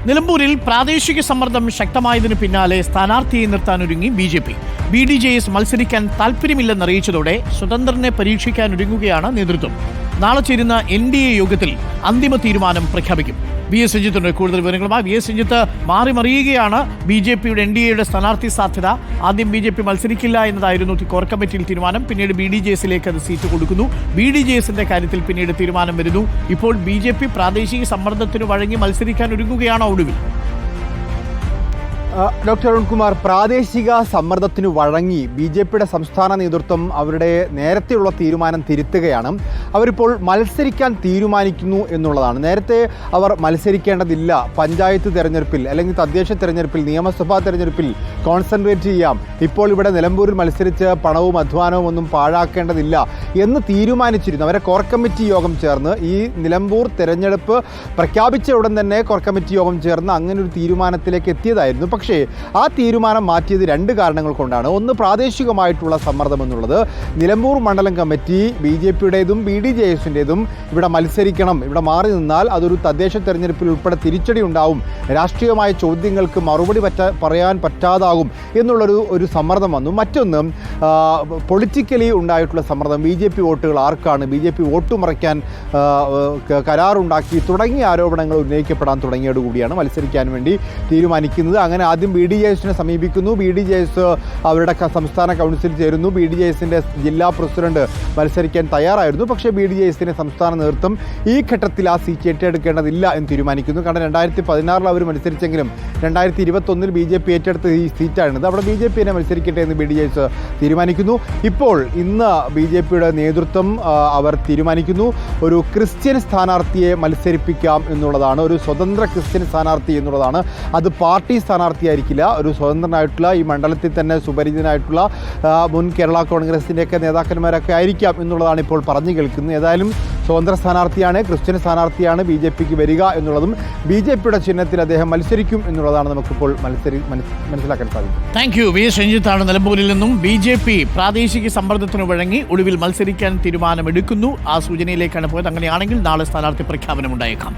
നിലമ്പൂരിൽ പ്രാദേശിക സമ്മർദ്ദം ശക്തമായതിനു പിന്നാലെ സ്ഥാനാർത്ഥിയെ നിർത്താനൊരുങ്ങി BJP. BDJS മത്സരിക്കാൻ താൽപ്പര്യമില്ലെന്നറിയിച്ചതോടെ സ്വതന്ത്രനെ പരീക്ഷിക്കാനൊരുങ്ങുകയാണ് നേതൃത്വം. നാളെ ചേരുന്ന NDA യോഗത്തിൽ അന്തിമ തീരുമാനം പ്രഖ്യാപിക്കും. VS രഞ്ജിത്തുണ്ട് കൂടുതൽ വിവരങ്ങളുമായി. VS രഞ്ജിത്ത്, മാറിമറിയുകയാണ് BJPയുടെ NDAയുടെ സ്ഥാനാർത്ഥി സാധ്യത. ആദ്യം BJP മത്സരിക്കില്ല എന്നതായിരുന്നു കോർ കമ്മിറ്റിയിൽ തീരുമാനം. പിന്നീട് BDJSലേക്ക് അത് സീറ്റ് കൊടുക്കുന്നു. BDJSന്റെ കാര്യത്തിൽ പിന്നീട് തീരുമാനം വരുന്നു. ഇപ്പോൾ BJP പ്രാദേശിക സമ്മർദ്ദത്തിന് വഴങ്ങി മത്സരിക്കാൻ ഒരുങ്ങുകയാണോ ഒടുവിൽ? ഡോക്ടർ അരുൺകുമാർ, പ്രാദേശിക സമ്മർദ്ദത്തിന് വഴങ്ങി BJPയുടെ സംസ്ഥാന നേതൃത്വം അവരുടെ നേരത്തെയുള്ള തീരുമാനം തിരുത്തുകയാണ്. അവരിപ്പോൾ മത്സരിക്കാൻ തീരുമാനിക്കുന്നു എന്നുള്ളതാണ്. നേരത്തെ അവർ മത്സരിക്കേണ്ടതില്ല, പഞ്ചായത്ത് തെരഞ്ഞെടുപ്പിൽ അല്ലെങ്കിൽ തദ്ദേശ തെരഞ്ഞെടുപ്പിൽ, നിയമസഭാ തെരഞ്ഞെടുപ്പിൽ കോൺസെൻട്രേറ്റ് ചെയ്യാം, ഇപ്പോൾ ഇവിടെ നിലമ്പൂരിൽ മത്സരിച്ച് പണവും അധ്വാനവും ഒന്നും പാഴാക്കേണ്ടതില്ല എന്ന് തീരുമാനിച്ചിരുന്നു. അവരെ കോർ കമ്മിറ്റി യോഗം ചേർന്ന് ഈ നിലമ്പൂർ തെരഞ്ഞെടുപ്പ് പ്രഖ്യാപിച്ച ഉടൻ തന്നെ കോർ കമ്മിറ്റി യോഗം ചേർന്ന് അങ്ങനെ ഒരു തീരുമാനത്തിലേക്ക് എത്തിയതായിരുന്നു. പക്ഷേ ആ തീരുമാനം മാറ്റിയത് രണ്ട് കാരണങ്ങൾ കൊണ്ടാണ്. ഒന്ന്, പ്രാദേശികമായിട്ടുള്ള സമ്മർദ്ദം എന്നുള്ളത്. നിലമ്പൂർ മണ്ഡലം കമ്മിറ്റി BJPയുടേതും BDJSൻ്റേതും ഇവിടെ മത്സരിക്കണം, ഇവിടെ മാറി നിന്നാൽ അതൊരു തദ്ദേശ തെരഞ്ഞെടുപ്പിൽ ഉൾപ്പെടെ തിരിച്ചടി ഉണ്ടാവും, രാഷ്ട്രീയമായ ചോദ്യങ്ങൾക്ക് മറുപടി പറയാൻ പറ്റാതാകും എന്നുള്ളൊരു സമ്മർദ്ദം വന്നു. മറ്റൊന്ന്, പൊളിറ്റിക്കലി ഉണ്ടായിട്ടുള്ള സമ്മർദ്ദം. BJP വോട്ടുകൾ ആർക്കാണ്, BJP വോട്ട് മറയ്ക്കാൻ കരാറുണ്ടാക്കി തുടങ്ങിയ ആരോപണങ്ങൾ ഉന്നയിക്കപ്പെടാൻ തുടങ്ങിയതോടുകൂടിയാണ് മത്സരിക്കാൻ വേണ്ടി തീരുമാനിക്കുന്നത്. അങ്ങനെ ആദ്യം BDJSനെ സമീപിക്കുന്നു. BDJS അവരുടെ സംസ്ഥാന കൗൺസിൽ ചേരുന്നു. BDJSൻ്റെ ജില്ലാ പ്രസിഡന്റ് മത്സരിക്കാൻ തയ്യാറായിരുന്നു. പക്ഷേ BDJSൻ്റെ സംസ്ഥാന നേതൃത്വം ഈ ഘട്ടത്തിൽ ആ സീറ്റ് ഏറ്റെടുക്കേണ്ടതില്ല എന്ന് തീരുമാനിക്കുന്നു. കാരണം 2016 അവർ മത്സരിച്ചെങ്കിലും 2021 BJP ഏറ്റെടുത്ത ഈ സീറ്റാണിത്. അവിടെ BJPനെ മത്സരിക്കട്ടെ എന്ന് BDJS തീരുമാനിക്കുന്നു. ഇപ്പോൾ ഇന്ന് BJPയുടെ നേതൃത്വം അവർ തീരുമാനിക്കുന്നു, ഒരു ക്രിസ്ത്യൻ സ്ഥാനാർത്ഥിയെ മത്സരിപ്പിക്കാം എന്നുള്ളതാണ്. ഒരു സ്വതന്ത്ര ക്രിസ്ത്യൻ സ്ഥാനാർത്ഥി എന്നുള്ളതാണ്. അത് പാർട്ടി സ്ഥാനാർത്ഥിയായിരിക്കില്ല, ഒരു സ്വതന്ത്രനായിട്ടുള്ള ഈ മണ്ഡലത്തിൽ തന്നെ സുപരിചിതനായിട്ടുള്ള മുൻ കേരള കോൺഗ്രസിൻ്റെയൊക്കെ നേതാക്കന്മാരൊക്കെ ആയിരിക്കാം എന്നുള്ളതാണ് ഇപ്പോൾ പറഞ്ഞു കേൾക്കുന്നത്. ഏതായാലും സ്വതന്ത്ര സ്ഥാനാർത്ഥിയാണ്, ക്രിസ്ത്യൻ സ്ഥാനാർത്ഥിയാണ് BJPക്ക് വരിക എന്നുള്ളതും BJPയുടെ ചിഹ്നത്തിൽ അദ്ദേഹം മത്സരിക്കും എന്നുള്ളതാണ് നമുക്കിപ്പോൾ മനസ്സിലാക്കാൻ സാധിക്കും. Thank you. VS രഞ്ജിത്താണ് നിലമ്പൂരിൽ നിന്നും. BJP പ്രാദേശിക സമ്മർദ്ദത്തിന് വഴങ്ങി ഒടുവിൽ മത്സരിക്കാൻ തീരുമാനമെടുക്കുന്നു. ആ സൂചനയിലേക്കാണ് പോയത്. അങ്ങനെയാണെങ്കിൽ നാളെ സ്ഥാനാർത്ഥി പ്രഖ്യാപനം ഉണ്ടായേക്കാം.